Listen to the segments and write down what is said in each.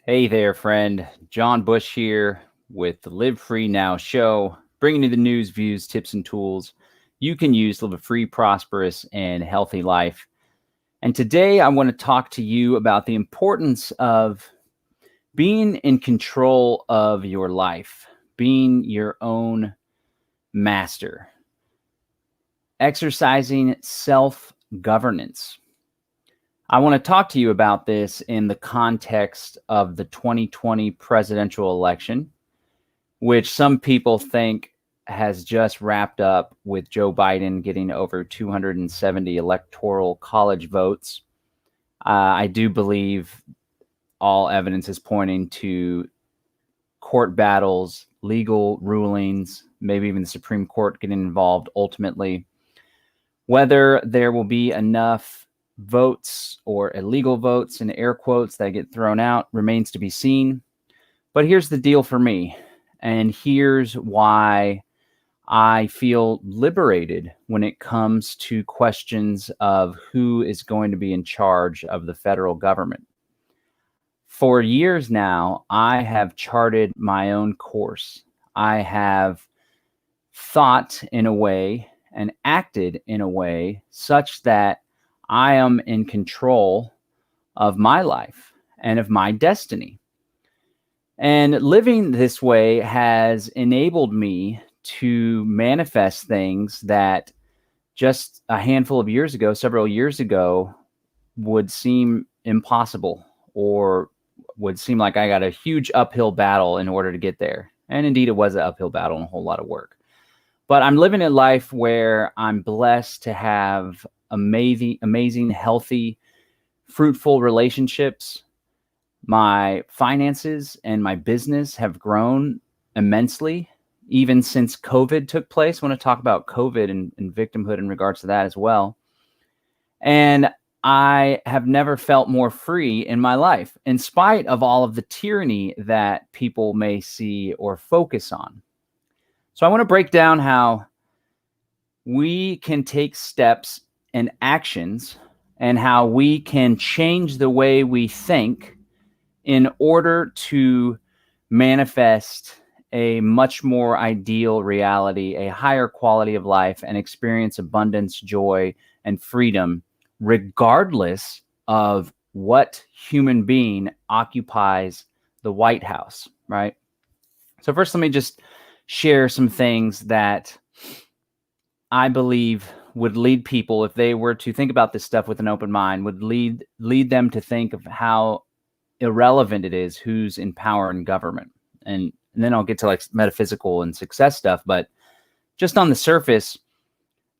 Hey there, friend. John Bush here with the Live Free Now show, bringing you the news, views, tips, and tools you can use to live a free, prosperous, and healthy life. And today I want to talk to you about the importance of being in control of your life, being your own master, exercising self-governance. I want to talk to you about this in the context of the 2020 presidential election, which some people think has just wrapped up with Joe Biden getting over 270 electoral college votes. I do believe all evidence is pointing to court battles, legal rulings, maybe even the Supreme Court getting involved ultimately. Whether there will be enough votes or illegal votes in air quotes that get thrown out remains to be seen. But here's the deal for me, and here's why I feel liberated when it comes to questions of who is going to be in charge of the federal government. For years now, I have charted my own course. I have thought in a way and acted in a way such that I am in control of my life and of my destiny. And living this way has enabled me to manifest things that just a handful of years ago, several years ago, would seem impossible or would seem like I got a huge uphill battle in order to get there. And indeed, it was an uphill battle and a whole lot of work. But I'm living a life where I'm blessed to have amazing, healthy, fruitful relationships. My finances and my business have grown immensely, even since COVID took place. I want to talk about COVID and victimhood in regards to that as well. And I have never felt more free in my life, in spite of all of the tyranny that people may see or focus on. So I want to break down how we can take steps and actions and how we can change the way we think in order to manifest a much more ideal reality, a higher quality of life, and experience abundance, joy, and freedom, regardless of what human being occupies the White House, right? So first, let me just share some things that I believe would lead people, if they were to think about this stuff with an open mind, would lead them to think of how irrelevant it is who's in power in government. And then I'll get to like metaphysical and success stuff. But just on the surface,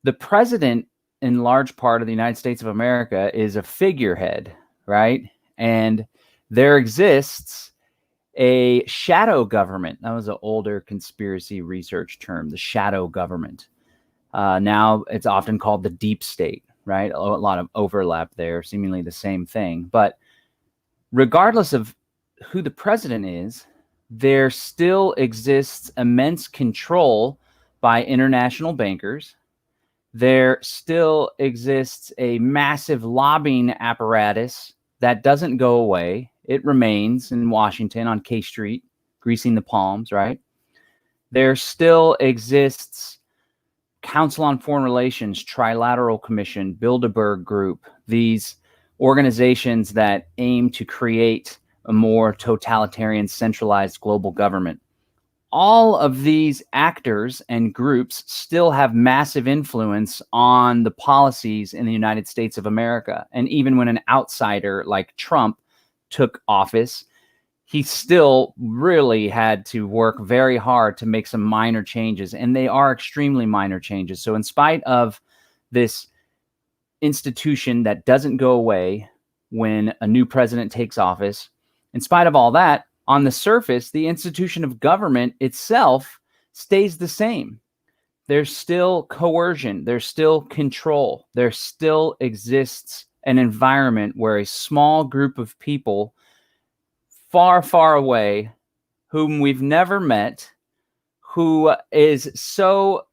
the president in large part of the United States of America is a figurehead, right? And there exists a shadow government. That was an older conspiracy research term, the shadow government. Now it's often called the deep state, right? A lot of overlap there, seemingly the same thing. But regardless of who the president is, there still exists immense control by international bankers. There still exists a massive lobbying apparatus that doesn't go away. It remains in Washington on K Street, greasing the palms, right? There still exists Council on Foreign Relations, Trilateral Commission, Bilderberg Group, these organizations that aim to create a more totalitarian, centralized global government. All of these actors and groups still have massive influence on the policies in the United States of America. And even when an outsider like Trump took office, he still really had to work very hard to make some minor changes, and they are extremely minor changes. So in spite of this institution that doesn't go away when a new president takes office, in spite of all that, on the surface, the institution of government itself stays the same. There's still coercion. There's still control. There still exists an environment where a small group of people far, far away, whom we've never met, who is so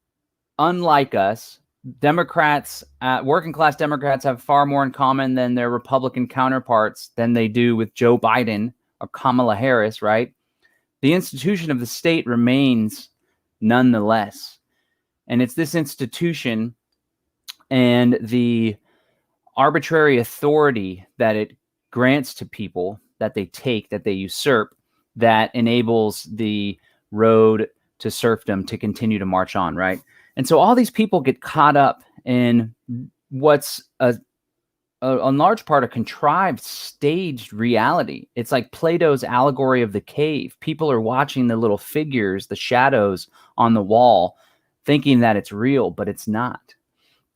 unlike us. Democrats, working Democrats have far more in common than their Republican counterparts than they do with Joe Biden or Kamala Harris, right? The institution of the state remains nonetheless. And it's this institution and the arbitrary authority that it grants to people, that they take, that they usurp, that enables the road to serfdom to continue to march on, right? And so all these people get caught up in what's a large part a contrived, staged reality. It's like Plato's allegory of the cave. People are watching the little figures, the shadows on the wall, thinking that it's real, but it's not.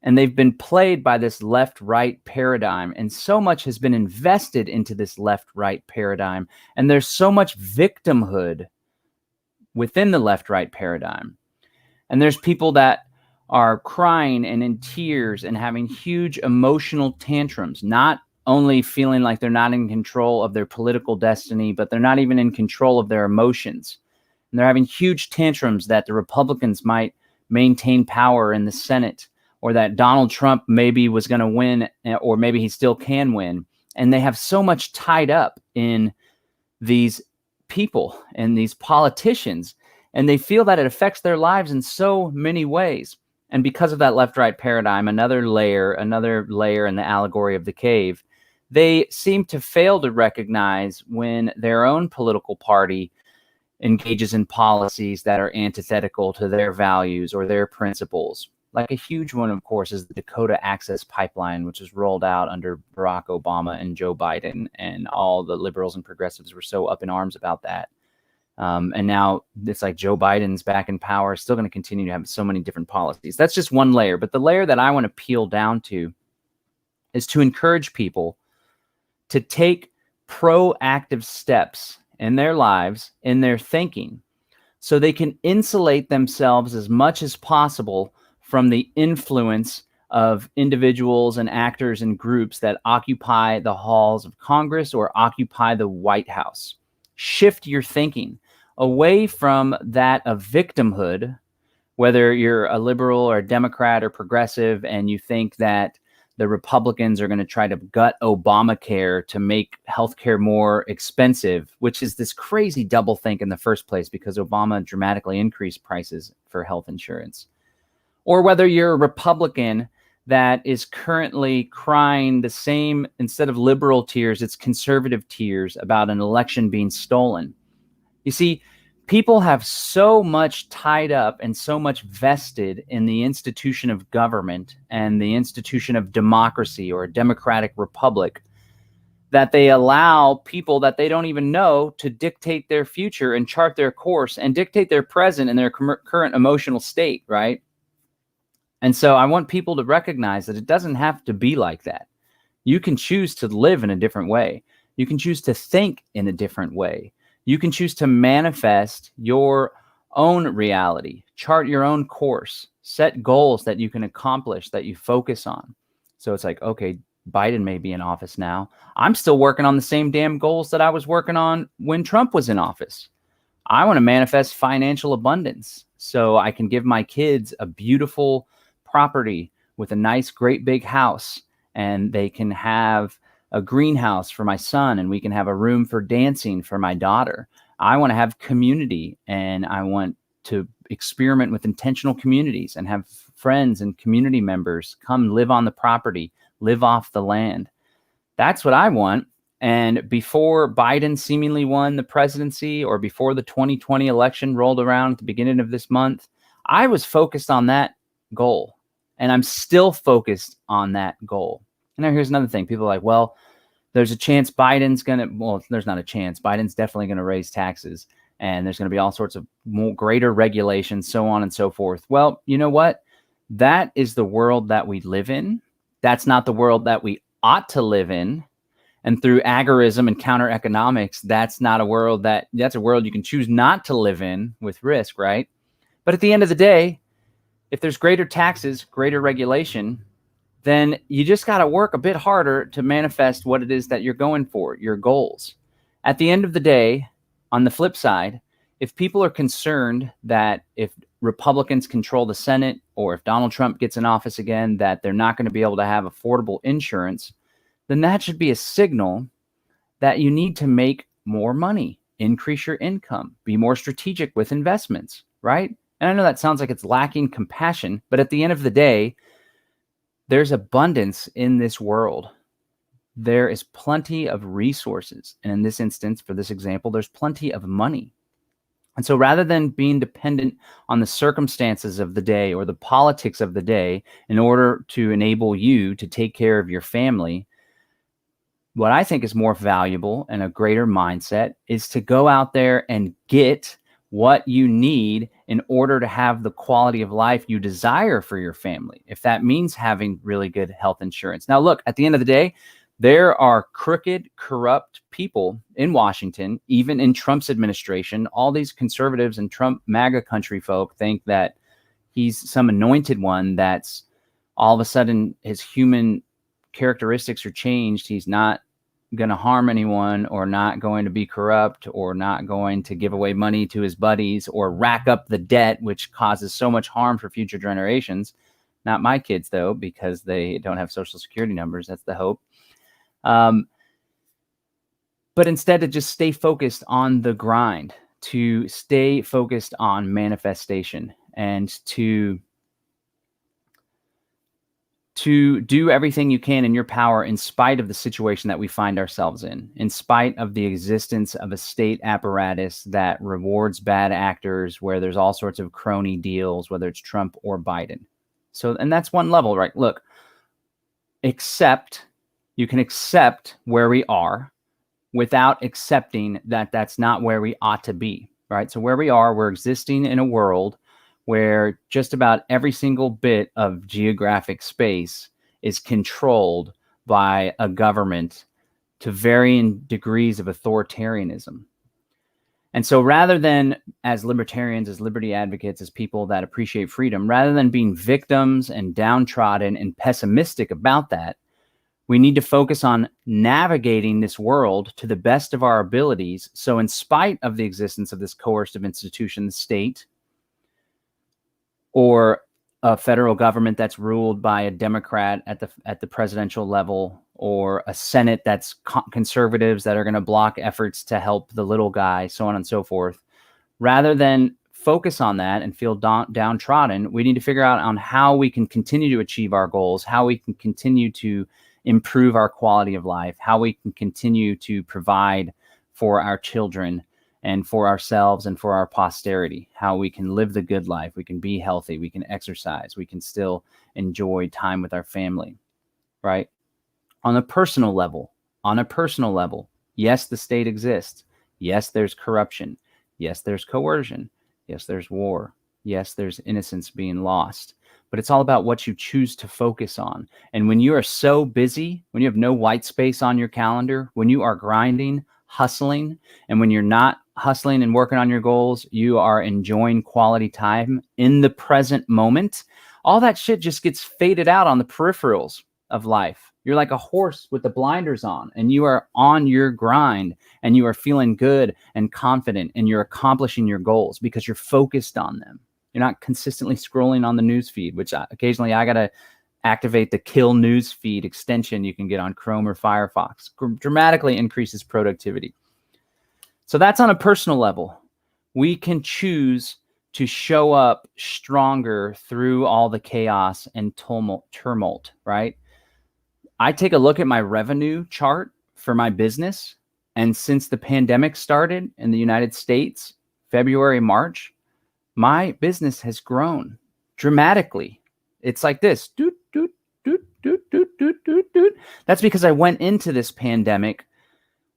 And they've been played by this left-right paradigm, and so much has been invested into this left-right paradigm, and there's so much victimhood within the left-right paradigm. And there's people that are crying and in tears and having huge emotional tantrums, not only feeling like they're not in control of their political destiny, but they're not even in control of their emotions. And they're having huge tantrums that the Republicans might maintain power in the Senate, or that Donald Trump maybe was going to win, or maybe he still can win. And they have so much tied up in these people and these politicians, and they feel that it affects their lives in so many ways. And because of that left-right paradigm, another layer in the allegory of the cave, they seem to fail to recognize when their own political party engages in policies that are antithetical to their values or their principles. Like a huge one, of course, is the Dakota Access Pipeline, which was rolled out under Barack Obama and Joe Biden, and all the liberals and progressives were so up in arms about that. And now it's like Joe Biden's back in power, still going to continue to have so many different policies. That's just one layer. But the layer that I want to peel down to is to encourage people to take proactive steps in their lives, in their thinking, so they can insulate themselves as much as possible from the influence of individuals and actors and groups that occupy the halls of Congress or occupy the White House. Shift your thinking away from that of victimhood, whether you're a liberal or a Democrat or progressive, and you think that the Republicans are going to try to gut Obamacare to make healthcare more expensive, which is this crazy doublethink in the first place, because Obama dramatically increased prices for health insurance. Or whether you're a Republican that is currently crying the same, instead of liberal tears, it's conservative tears about an election being stolen. You see, people have so much tied up and so much vested in the institution of government and the institution of democracy or a democratic republic that they allow people that they don't even know to dictate their future and chart their course and dictate their present and their current emotional state, right? And so I want people to recognize that it doesn't have to be like that. You can choose to live in a different way. You can choose to think in a different way. You can choose to manifest your own reality, chart your own course, set goals that you can accomplish, that you focus on. So it's like, okay, Biden may be in office now. I'm still working on the same damn goals that I was working on when Trump was in office. I want to manifest financial abundance so I can give my kids a beautiful property with a nice, great big house, and they can have a greenhouse for my son, and we can have a room for dancing for my daughter. I want to have community, and I want to experiment with intentional communities and have friends and community members come live on the property, live off the land. That's what I want. And before Biden seemingly won the presidency, or before the 2020 election rolled around at the beginning of this month, I was focused on that goal. And I'm still focused on that goal. And now here's another thing. People are like, well, there's a chance Biden's going to, well, there's not a chance. Biden's definitely going to raise taxes, and there's going to be all sorts of more greater regulations, so on and so forth. Well, you know what? That is the world that we live in. That's not the world that we ought to live in. And through agorism and counter economics, that's a world you can choose not to live in with risk, right? But at the end of the day, if there's greater taxes, greater regulation, then you just got to work a bit harder to manifest what it is that you're going for, your goals. At the end of the day, on the flip side, if people are concerned that if Republicans control the Senate, or if Donald Trump gets in office again, that they're not going to be able to have affordable insurance, then that should be a signal that you need to make more money, increase your income, be more strategic with investments, right? And I know that sounds like it's lacking compassion, but at the end of the day, there's abundance in this world. There is plenty of resources. And in this instance, for this example, there's plenty of money. And so rather than being dependent on the circumstances of the day or the politics of the day in order to enable you to take care of your family, what I think is more valuable and a greater mindset is to go out there and get what you need in order to have the quality of life you desire for your family. If that means having really good health insurance. Now, look, at the end of the day, there are crooked, corrupt people in Washington, even in Trump's administration. All these conservatives and Trump MAGA country folk think that he's some anointed one that's all of a sudden his human characteristics are changed. He's not going to harm anyone or not going to be corrupt or not going to give away money to his buddies or rack up the debt, which causes so much harm for future generations. Not my kids, though, because they don't have Social Security numbers. That's the hope. But instead to just stay focused on the grind, to stay focused on manifestation, and to do everything you can in your power in spite of the situation that we find ourselves in spite of the existence of a state apparatus that rewards bad actors, where there's all sorts of crony deals, whether it's Trump or Biden. So, and that's one level, right? Look, you can accept where we are without accepting that that's not where we ought to be, right? So where we are, we're existing in a world where just about every single bit of geographic space is controlled by a government to varying degrees of authoritarianism. And so rather than, as libertarians, as liberty advocates, as people that appreciate freedom, rather than being victims and downtrodden and pessimistic about that, we need to focus on navigating this world to the best of our abilities. So in spite of the existence of this coercive institution, the state, or a federal government that's ruled by a Democrat at the presidential level, or a Senate that's conservatives that are going to block efforts to help the little guy, so on and so forth. Rather than focus on that and feel downtrodden, we need to figure out on how we can continue to achieve our goals, how we can continue to improve our quality of life, how we can continue to provide for our children and for ourselves and for our posterity, how we can live the good life, we can be healthy, we can exercise, we can still enjoy time with our family, right? On a personal level, yes, the state exists. Yes, there's corruption. Yes, there's coercion. Yes, there's war. Yes, there's innocence being lost. But it's all about what you choose to focus on. And when you are so busy, when you have no white space on your calendar, when you are grinding, hustling, and when you're not hustling and working on your goals, you are enjoying quality time in the present moment, all that shit just gets faded out on the peripherals of life. You're like a horse with the blinders on, and you are on your grind, and you are feeling good and confident, and you're accomplishing your goals because you're focused on them. You're not consistently scrolling on the news feed, which occasionally I got to activate the kill news feed extension you can get on Chrome or Firefox. Dramatically increases productivity. So that's on a personal level. We can choose to show up stronger through all the chaos and tumult, right? I take a look at my revenue chart for my business, and since the pandemic started in the United States, February, March, my business has grown dramatically. It's like this. Doot, doot, doot, doot, doot, doot, doot, doot. That's because I went into this pandemic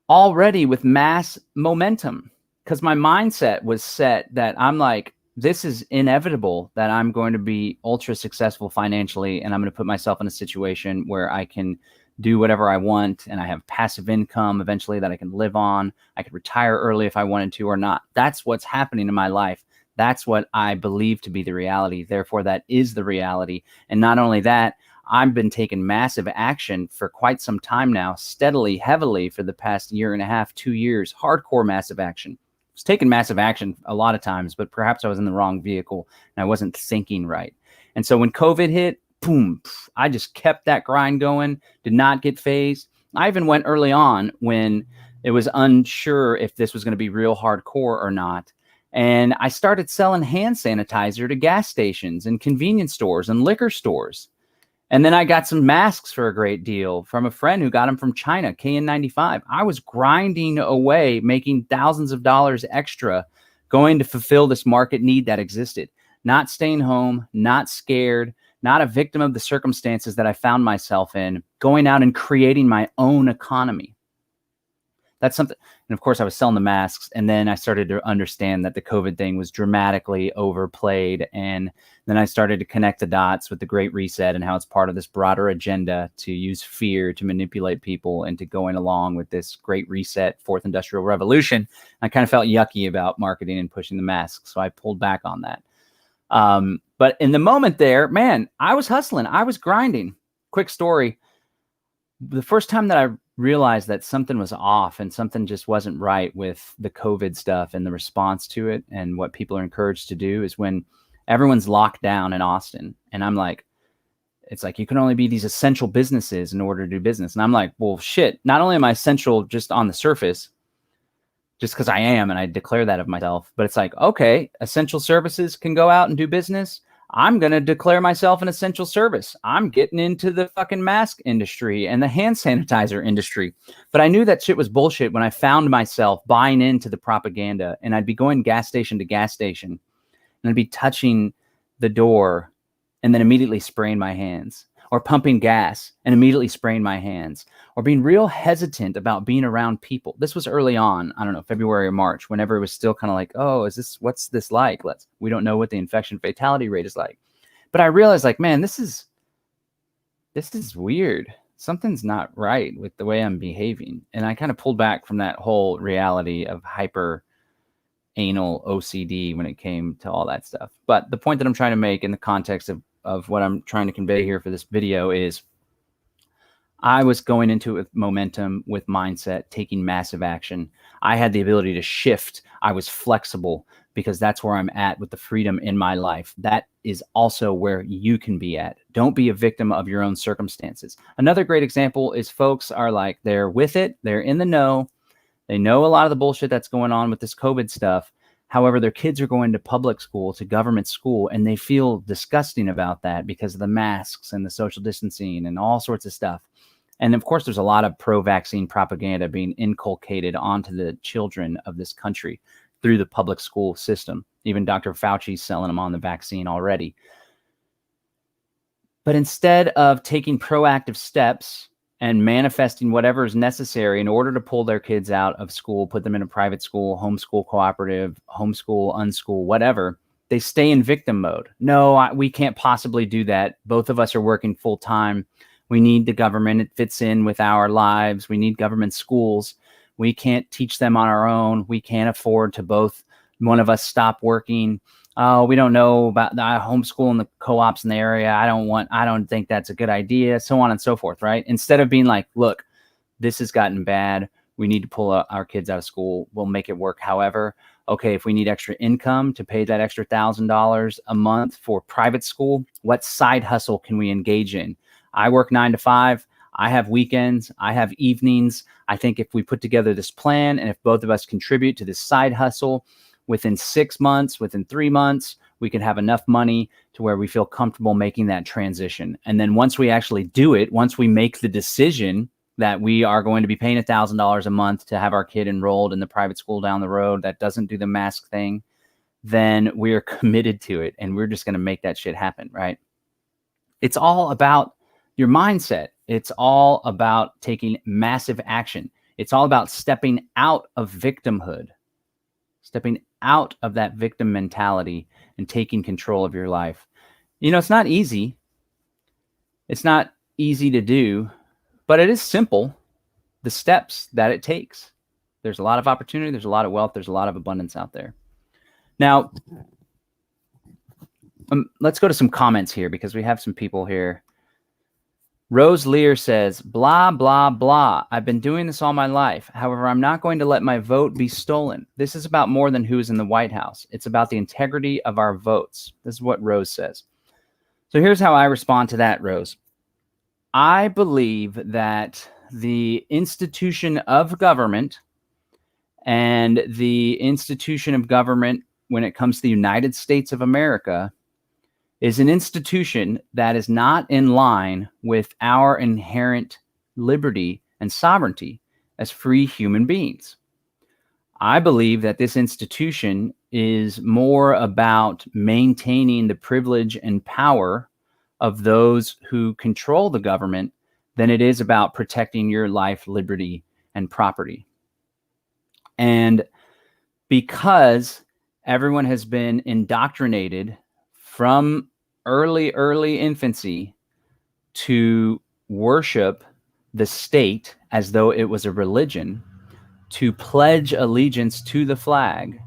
already with mass momentum, because my mindset was set that I'm like, this is inevitable, that I'm going to be ultra successful financially, and I'm going to put myself in a situation where I can do whatever I want, and I have passive income eventually that I can live on. I could retire early if I wanted to or not. That's what's happening in my life. That's what I believe to be the reality. Therefore, that is the reality. And not only that, I've been taking massive action for quite some time now, steadily, heavily for the past year and a half, 2 years, hardcore massive action. I was taking massive action a lot of times, but perhaps I was in the wrong vehicle and I wasn't thinking right. And so when COVID hit, boom, I just kept that grind going, did not get phased. I even went early on when It was unsure if this was going to be real hardcore or not. And I started selling hand sanitizer to gas stations and convenience stores and liquor stores. And then I got some masks for a great deal from a friend who got them from China, KN95. I was grinding away, making thousands of dollars extra, going to fulfill this market need that existed. Not staying home, not scared, not a victim of the circumstances that I found myself in, going out and creating my own economy. That's something. And of course, I was selling the masks. And then I started to understand that the COVID thing was dramatically overplayed. And then I started to connect the dots with the Great Reset and how it's part of this broader agenda to use fear to manipulate people into going along with this Great Reset, Fourth Industrial Revolution. I kind of felt yucky about marketing and pushing the masks. So I pulled back on that. But in the moment there, man, I was hustling. I was grinding. Quick story. The first time that I realized that something was off and something just wasn't right with the COVID stuff and the response to it and what people are encouraged to do is when everyone's locked down in Austin. And I'm like, it's like, you can only be these essential businesses in order to do business. And I'm like, well, shit, not only am I essential just on the surface, just because I am, and I declare that of myself, but it's like, okay, essential services can go out and do business. I'm going to declare myself an essential service. I'm getting into the fucking mask industry and the hand sanitizer industry. But I knew that shit was bullshit when I found myself buying into the propaganda, and I'd be going gas station to gas station and I'd be touching the door and then immediately spraying my hands, or pumping gas and immediately spraying my hands, or being real hesitant about being around people. This was early on, I don't know, February or March, whenever it was still kind of like, oh, what's this like? We don't know what the infection fatality rate is like. But I realized, like, man, this is weird. Something's not right with the way I'm behaving. And I kind of pulled back from that whole reality of hyper anal OCD when it came to all that stuff. But the point that I'm trying to make in the context of what I'm trying to convey here for this video is I was going into it with momentum, with mindset, taking massive action. I had the ability to shift. I was flexible because that's where I'm at with the freedom in my life. That is also where you can be at. Don't be a victim of your own circumstances. Another great example is folks are like, they're with it. They're in the know. They know a lot of the bullshit that's going on with this COVID stuff. However, their kids are going to public school, to government school, and they feel disgusting about that because of the masks and the social distancing and all sorts of stuff. And of course, there's a lot of pro-vaccine propaganda being inculcated onto the children of this country through the public school system. Even Dr. Fauci's selling them on the vaccine already. But instead of taking proactive steps and manifesting whatever is necessary in order to pull their kids out of school, put them in a private school, homeschool cooperative, homeschool, unschool, whatever, they stay in victim mode. No, we can't possibly do that. Both of us are working full time. We need the government. It fits in with our lives. We need government schools. We can't teach them on our own. We can't afford to both one of us stop working. Oh, we don't know about the homeschool and the co-ops in the area. I don't think that's a good idea, so on and so forth, right? Instead of being like, look, this has gotten bad. We need to pull our kids out of school. We'll make it work. However, okay, if we need extra income to pay that extra $1,000 a month for private school, what side hustle can we engage in? I work 9 to 5. I have weekends. I have evenings. I think if we put together this plan and if both of us contribute to this side hustle, within 6 months, within 3 months, we can have enough money to where we feel comfortable making that transition. And then once we actually do it, once we make the decision that we are going to be paying $1,000 a month to have our kid enrolled in the private school down the road that doesn't do the mask thing, then we are committed to it and we're just going to make that shit happen, right? It's all about your mindset. It's all about taking massive action. It's all about stepping out of victimhood, stepping out of that victim mentality and taking control of your life. You know, it's not easy. It's not easy to do, but it is simple. The steps that it takes. There's a lot of opportunity. There's a lot of wealth. There's a lot of abundance out there. Now, let's go to some comments here because we have some people here. Rose Lear says, blah, blah, blah. I've been doing this all my life. However, I'm not going to let my vote be stolen. This is about more than who is in the White House. It's about the integrity of our votes. This is what Rose says. So here's how I respond to that, Rose. I believe that the institution of government And the institution of government, when it comes to the United States of America, is an institution that is not in line with our inherent liberty and sovereignty as free human beings. I believe that this institution is more about maintaining the privilege and power of those who control the government than it is about protecting your life, liberty, and property. And because everyone has been indoctrinated from early infancy to worship the state as though it was a religion, to pledge allegiance to the flag,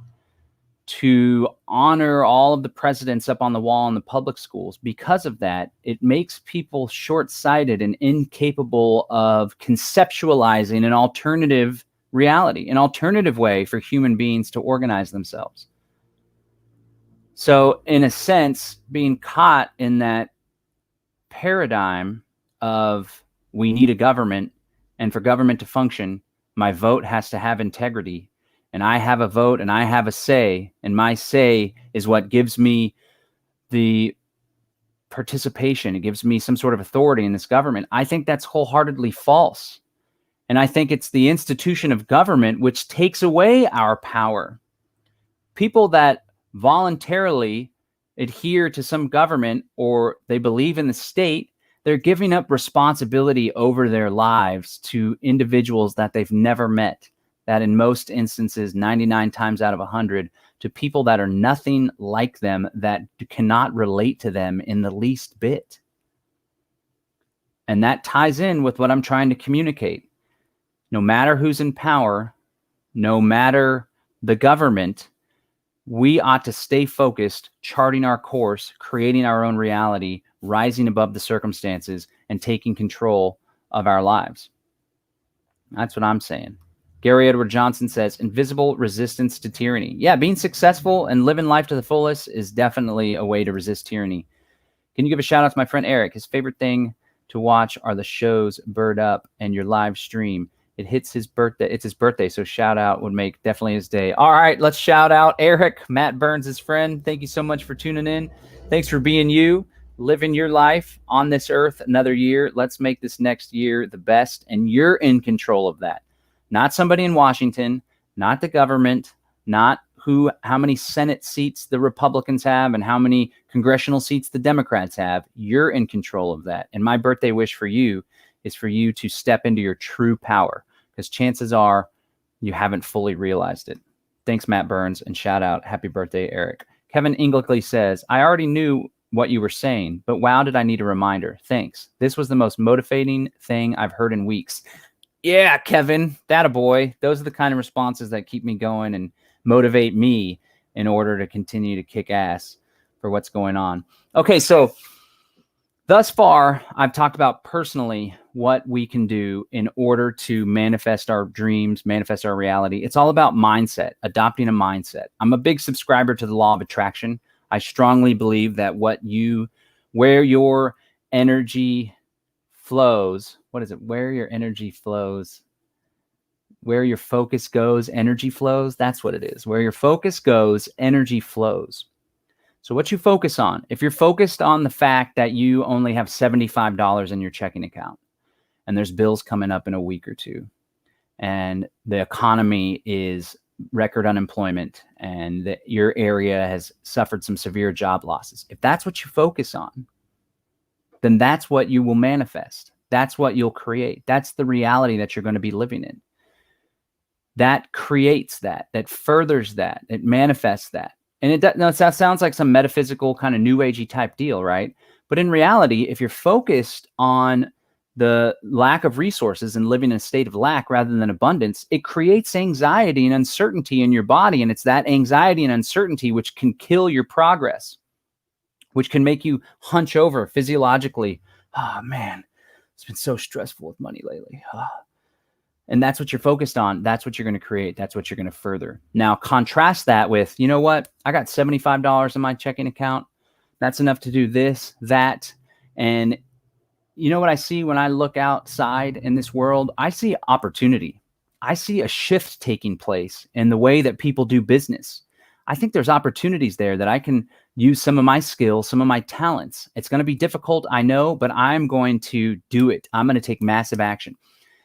to honor all of the presidents up on the wall in the public schools. Because of that, it makes people short-sighted and incapable of conceptualizing an alternative reality, an alternative way for human beings to organize themselves. So in a sense, being caught in that paradigm of we need a government, and for government to function, my vote has to have integrity, and I have a vote and I have a say, and my say is what gives me the participation. It gives me some sort of authority in this government. I think that's wholeheartedly false. And I think it's the institution of government which takes away our power. People that voluntarily adhere to some government or they believe in the state, they're giving up responsibility over their lives to individuals that they've never met, that in most instances, 99 times out of 100, to people that are nothing like them, that cannot relate to them in the least bit. And that ties in with what I'm trying to communicate. No matter who's in power, no matter the government, we ought to stay focused, charting our course, creating our own reality, rising above the circumstances, and taking control of our lives. That's what I'm saying. Gary Edward Johnson says, invisible resistance to tyranny. Yeah, being successful and living life to the fullest is definitely a way to resist tyranny. Can you give a shout out to my friend Eric? His favorite thing to watch are the shows Bird Up and your live stream. It hits his birthday. It's his birthday, so shout out would make definitely his day. All right, let's shout out Eric, Matt Burns' friend. Thank you so much for tuning in. Thanks for being you, living your life on this earth another year. Let's make this next year the best, and you're in control of that. Not somebody in Washington, not the government, not how many Senate seats the Republicans have and how many congressional seats the Democrats have. You're in control of that. And my birthday wish for you is for you to step into your true power, because chances are you haven't fully realized it. Thanks, Matt Burns, and shout out, happy birthday, Eric. Kevin Inglickley says, I already knew what you were saying, but wow, did I need a reminder. Thanks. This was the most motivating thing I've heard in weeks. Yeah, Kevin, that a boy. Those are the kind of responses that keep me going and motivate me in order to continue to kick ass for what's going on. Okay, so thus far, I've talked about personally what we can do in order to manifest our dreams, manifest our reality. It's all about mindset, adopting a mindset. I'm a big subscriber to the law of attraction. I strongly believe that where your energy flows, what is it? Where your energy flows, where your focus goes, energy flows. That's what it is. Where your focus goes, energy flows. So what you focus on, if you're focused on the fact that you only have $75 in your checking account and there's bills coming up in a week or two and the economy is record unemployment and that your area has suffered some severe job losses, if that's what you focus on, then that's what you will manifest. That's what you'll create. That's the reality that you're going to be living in. That creates that furthers that, it manifests that. And that sounds like some metaphysical kind of new agey type deal, right? But in reality, if you're focused on the lack of resources and living in a state of lack rather than abundance, it creates anxiety and uncertainty in your body. And it's that anxiety and uncertainty which can kill your progress, which can make you hunch over physiologically. Oh, man, it's been so stressful with money lately. Oh. And that's what you're focused on. That's what you're going to create. That's what you're going to further. Now, contrast that with, you know what? I got $75 in my checking account. That's enough to do this, that. And you know what I see when I look outside in this world? I see opportunity. I see a shift taking place in the way that people do business. I think there's opportunities there that I can use some of my skills, some of my talents. It's going to be difficult, I know, but I'm going to do it. I'm going to take massive action.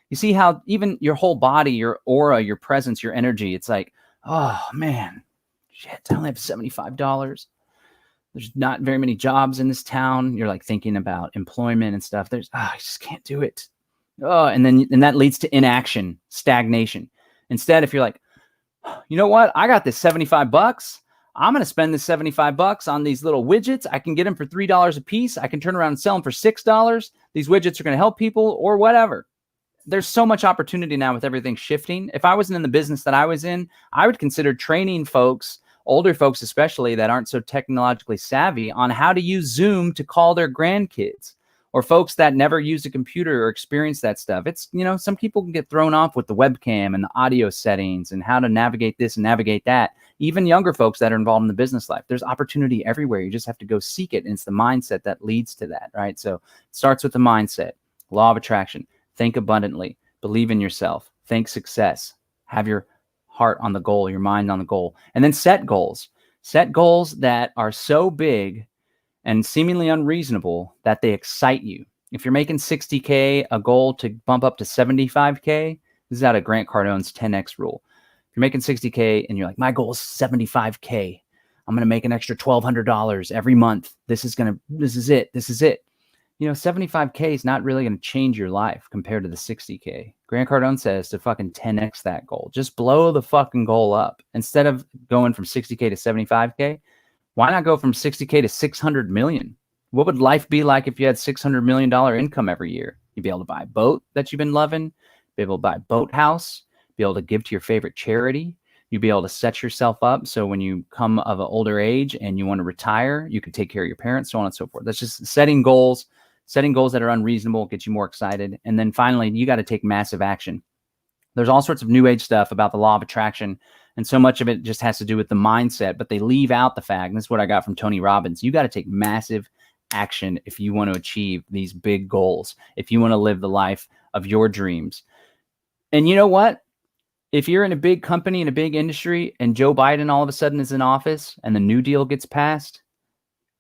You see how even your whole body, your aura, your presence, your energy, it's like, oh man, shit, I only have $75. There's not very many jobs in this town. You're like thinking about employment and stuff. I just can't do it. Oh, and that leads to inaction, stagnation. Instead, if you're like, you know what? I got this $75. I'm going to spend this $75 on these little widgets. I can get them for $3 a piece. I can turn around and sell them for $6. These widgets are going to help people or whatever. There's so much opportunity now with everything shifting. If I wasn't in the business that I was in, I would consider training folks, older folks especially, that aren't so technologically savvy on how to use Zoom to call their grandkids, or folks that never used a computer or experienced that stuff. It's, some people can get thrown off with the webcam and the audio settings and how to navigate this and navigate that. Even younger folks that are involved in the business life, there's opportunity everywhere. You just have to go seek it. And it's the mindset that leads to that, right? So it starts with the mindset, law of attraction. Think abundantly, believe in yourself, think success, have your heart on the goal, your mind on the goal, and then set goals. Set goals that are so big and seemingly unreasonable that they excite you. If you're making 60K, a goal to bump up to 75K, this is out of Grant Cardone's 10X rule. If you're making 60K and you're like, my goal is 75K, I'm going to make an extra $1,200 every month. This is it. 75K is not really going to change your life compared to the 60K. Grant Cardone says to fucking 10X that goal. Just blow the fucking goal up. Instead of going from 60K to 75K, why not go from 60K to 600 million? What would life be like if you had $600 million income every year? You'd be able to buy a boat that you've been loving, be able to buy a boat house, be able to give to your favorite charity. You'd be able to set yourself up so when you come of an older age and you want to retire, you can take care of your parents, so on and so forth. That's just setting goals. Setting goals that are unreasonable gets you more excited. And then finally, you got to take massive action. There's all sorts of new age stuff about the law of attraction, and so much of it just has to do with the mindset, but they leave out the fact, and this is what I got from Tony Robbins, you got to take massive action if you want to achieve these big goals, if you want to live the life of your dreams. And you know what? If you're in a big company, in a big industry, and Joe Biden all of a sudden is in office and the New Deal gets passed,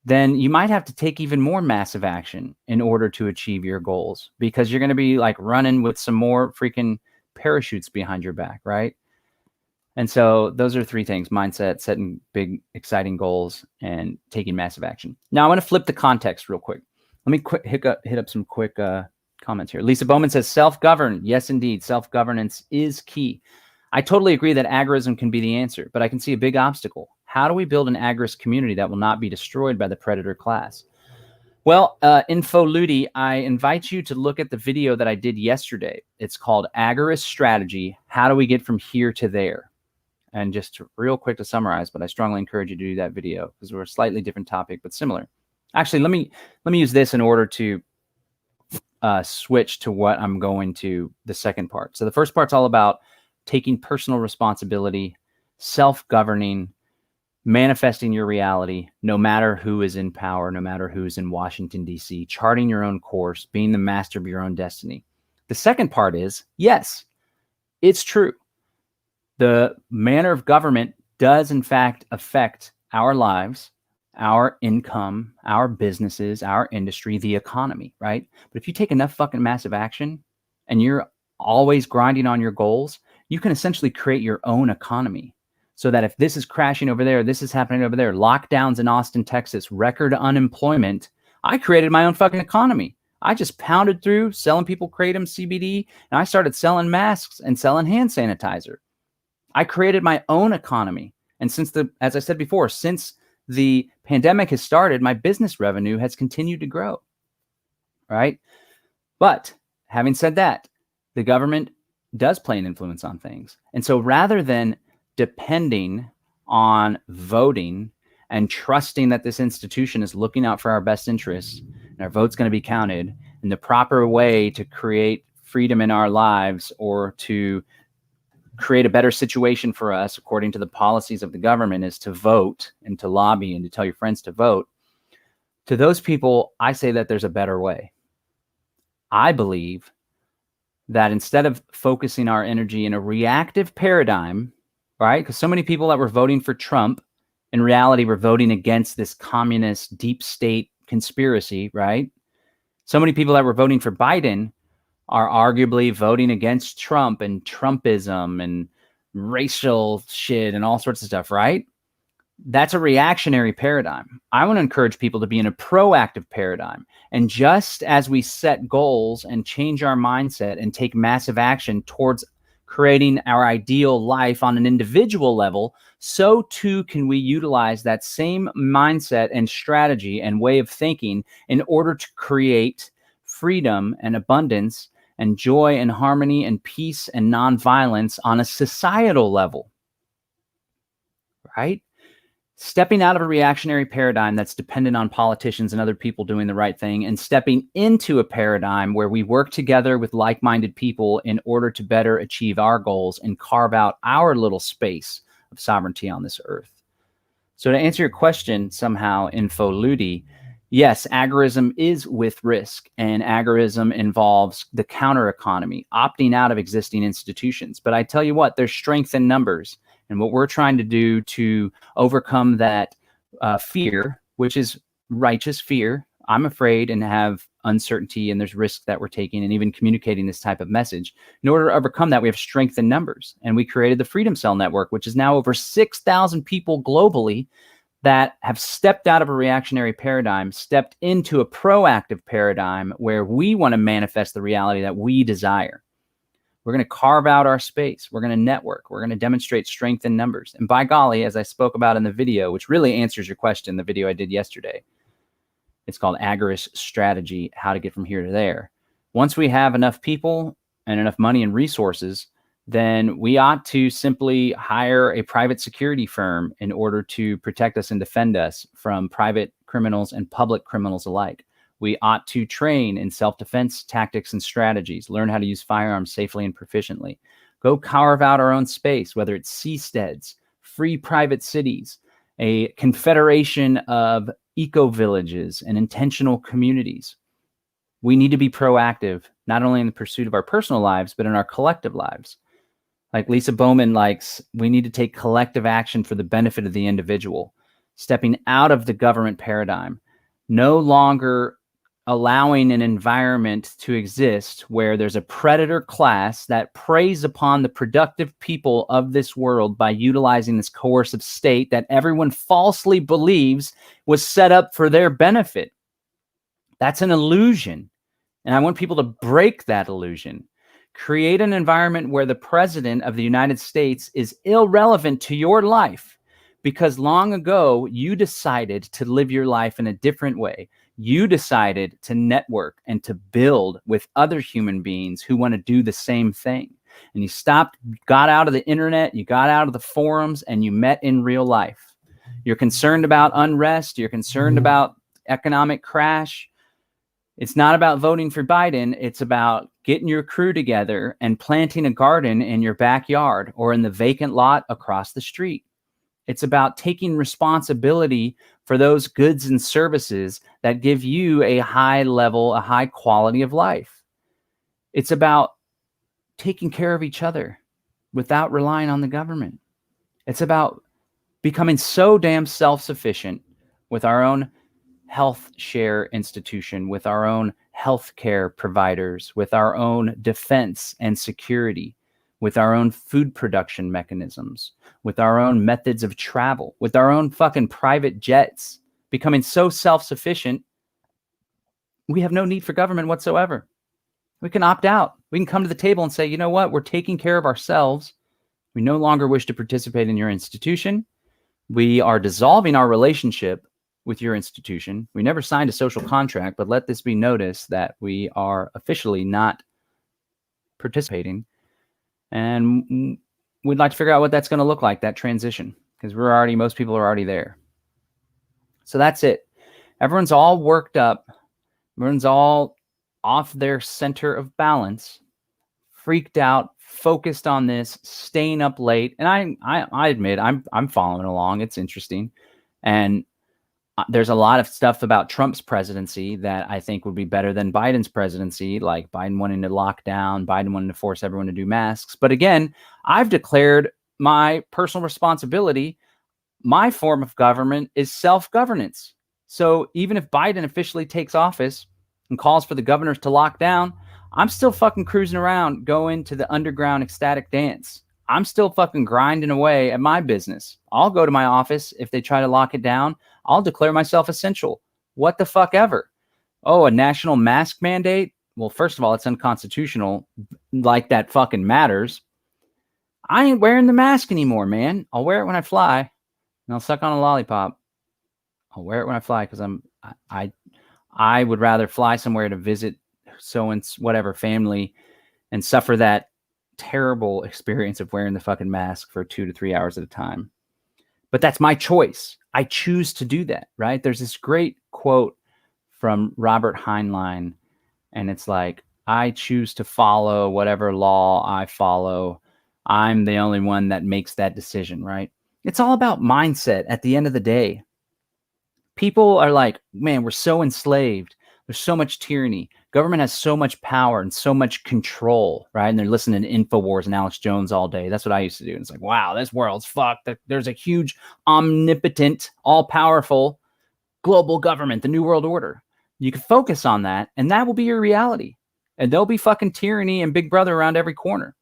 then you might have to take even more massive action in order to achieve your goals, because you're going to be like running with some more freaking parachutes behind your back, right? And so those are three things: mindset, setting big, exciting goals, and taking massive action. Now, I want to flip the context real quick. Let me hit up some quick comments here. Lisa Bowman says, self-govern. Yes, indeed. Self-governance is key. I totally agree that agorism can be the answer, but I can see a big obstacle. How do we build an agorist community that will not be destroyed by the predator class? Well, Infoludi, I invite you to look at the video that I did yesterday. It's called Agorist Strategy. How do we get from here to there? And just real quick to summarize, but I strongly encourage you to do that video because we're a slightly different topic, but similar. Actually, let me use this in order to switch to what I'm going to the second part. So the first part's all about taking personal responsibility, self-governing, manifesting your reality, no matter who is in power, no matter who's in Washington, D.C., charting your own course, being the master of your own destiny. The second part is, yes, it's true. The manner of government does, in fact, affect our lives, our income, our businesses, our industry, the economy, right? But if you take enough fucking massive action and you're always grinding on your goals, you can essentially create your own economy. So that if this is crashing over there, this is happening over there, lockdowns in Austin, Texas, record unemployment, I created my own fucking economy. I just pounded through selling people Kratom CBD, and I started selling masks and selling hand sanitizer. I created my own economy. And as I said before, since the pandemic has started, my business revenue has continued to grow, right? But having said that, the government does play an influence on things. And so rather than depending on voting and trusting that this institution is looking out for our best interests and our vote's going to be counted, and the proper way to create freedom in our lives or to create a better situation for us according to the policies of the government is to vote and to lobby and to tell your friends to vote. To those people, I say that there's a better way. I believe that instead of focusing our energy in a reactive paradigm, right? Because so many people that were voting for Trump, in reality, were voting against this communist deep state conspiracy, right? So many people that were voting for Biden are arguably voting against Trump and Trumpism and racial shit and all sorts of stuff, right? That's a reactionary paradigm. I want to encourage people to be in a proactive paradigm. And just as we set goals and change our mindset and take massive action towards creating our ideal life on an individual level, so too can we utilize that same mindset and strategy and way of thinking in order to create freedom and abundance and joy and harmony and peace and nonviolence on a societal level, right? Stepping out of a reactionary paradigm that's dependent on politicians and other people doing the right thing, and stepping into a paradigm where we work together with like-minded people in order to better achieve our goals and carve out our little space of sovereignty on this earth. So to answer your question somehow, Infoludi, yes, agorism is with risk, and agorism involves the counter economy, opting out of existing institutions. But I tell you what, there's strength in numbers. And what we're trying to do to overcome that fear, which is righteous fear, I'm afraid and have uncertainty, and there's risks that we're taking, and even communicating this type of message. In order to overcome that, we have strength in numbers. And we created the Freedom Cell Network, which is now over 6,000 people globally that have stepped out of a reactionary paradigm, stepped into a proactive paradigm where we want to manifest the reality that we desire. We're going to carve out our space. We're going to network. We're going to demonstrate strength in numbers. And by golly, as I spoke about in the video, which really answers your question, the video I did yesterday, it's called Agorist Strategy, How to Get From Here to There. Once we have enough people and enough money and resources, then we ought to simply hire a private security firm in order to protect us and defend us from private criminals and public criminals alike. We ought to train in self-defense tactics and strategies, learn how to use firearms safely and proficiently. Go carve out our own space, whether it's seasteads, free private cities, a confederation of eco-villages and intentional communities. We need to be proactive, not only in the pursuit of our personal lives, but in our collective lives. Like Lisa Bowman likes, we need to take collective action for the benefit of the individual, stepping out of the government paradigm, no longer allowing an environment to exist where there's a predator class that preys upon the productive people of this world by utilizing this coercive state that everyone falsely believes was set up for their benefit. That's an illusion. And I want people to break that illusion. Create an environment where the president of the United States is irrelevant to your life, because long ago you decided to live your life in a different way. You decided to network and to build with other human beings who want to do the same thing. And you got out of the internet, you got out of the forums, and you met in real life. You're concerned about unrest. You're concerned about economic crash. It's not about voting for Biden. It's about getting your crew together and planting a garden in your backyard or in the vacant lot across the street. It's about taking responsibility for those goods and services that give you a high level, a high quality of life. It's about taking care of each other without relying on the government. It's about becoming so damn self-sufficient with our own health share institution, with our own healthcare providers, with our own defense and security, with our own food production mechanisms, with our own methods of travel, with our own fucking private jets, becoming so self-sufficient, we have no need for government whatsoever. We can opt out. We can come to the table and say, you know what? We're taking care of ourselves. We no longer wish to participate in your institution. We are dissolving our relationship with your institution. We never signed a social contract, but let this be noticed that we are officially not participating. And we'd like to figure out what that's going to look like, that transition, because most people are already there. So that's it. Everyone's all worked up. Everyone's all off their center of balance, freaked out, focused on this, staying up late. And I admit I'm following along. It's interesting. And There's a lot of stuff about Trump's presidency that I think would be better than Biden's presidency, like Biden wanting to lock down, Biden wanting to force everyone to do masks. But again, I've declared my personal responsibility. My form of government is self-governance. So even if Biden officially takes office and calls for the governors to lock down, I'm still fucking cruising around going to the underground ecstatic dance. I'm still fucking grinding away at my business. I'll go to my office if they try to lock it down. I'll declare myself essential. What the fuck ever. Oh, a national mask mandate? Well, first of all, it's unconstitutional. Like that fucking matters. I ain't wearing the mask anymore, man. I'll wear it when I fly, and I'll suck on a lollipop. I'll wear it when I fly because I would rather fly somewhere to visit so and whatever family and suffer that terrible experience of wearing the fucking mask for 2 to 3 hours at a time. But that's my choice. I choose to do that, right? There's this great quote from Robert Heinlein, and it's like, I choose to follow whatever law I follow. I'm the only one that makes that decision, right? It's all about mindset at the end of the day. People are like, man, we're so enslaved. There's so much tyranny. Government has so much power and so much control, right? And they're listening to InfoWars and Alex Jones all day. That's what I used to do. And it's like, wow, this world's fucked. There's a huge, omnipotent, all-powerful global government, the New World Order. You can focus on that, and that will be your reality. And there'll be fucking tyranny and Big Brother around every corner.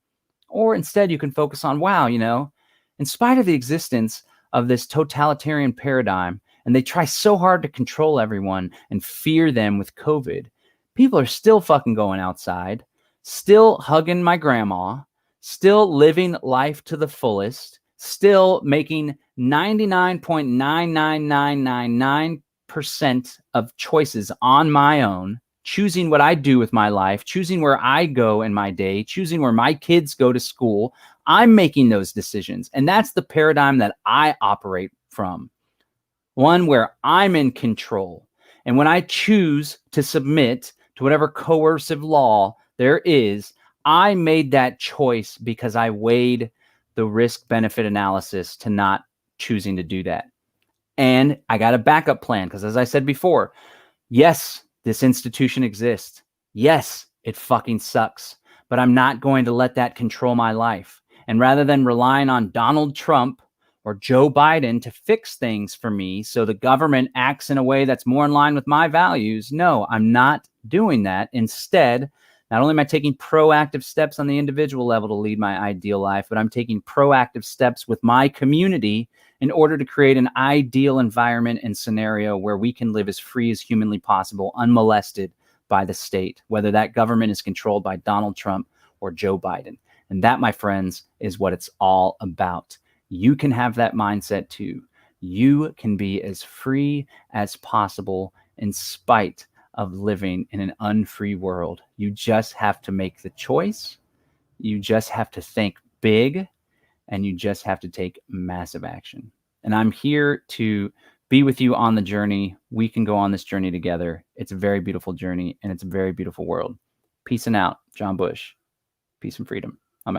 Or instead, you can focus on, wow, in spite of the existence of this totalitarian paradigm, and they try so hard to control everyone and fear them with COVID, people are still fucking going outside, still hugging my grandma, still living life to the fullest, still making 99.99999% of choices on my own, choosing what I do with my life, choosing where I go in my day, choosing where my kids go to school. I'm making those decisions. And that's the paradigm that I operate from. One where I'm in control. And when I choose to submit to whatever coercive law there is, I made that choice because I weighed the risk-benefit analysis to not choosing to do that. And I got a backup plan because, as I said before, yes, this institution exists. Yes, it fucking sucks. But I'm not going to let that control my life. And rather than relying on Donald Trump or Joe Biden to fix things for me so the government acts in a way that's more in line with my values, no, I'm not doing that. Instead, not only am I taking proactive steps on the individual level to lead my ideal life, but I'm taking proactive steps with my community in order to create an ideal environment and scenario where we can live as free as humanly possible, unmolested by the state, whether that government is controlled by Donald Trump or Joe Biden. And that, my friends, is what it's all about. You can have that mindset too. You can be as free as possible in spite of living in an unfree world. You just have to make the choice. You just have to think big, and you just have to take massive action. And I'm here to be with you on the journey. We can go on this journey together. It's a very beautiful journey, and it's a very beautiful world. Peace and out, John Bush. Peace and freedom.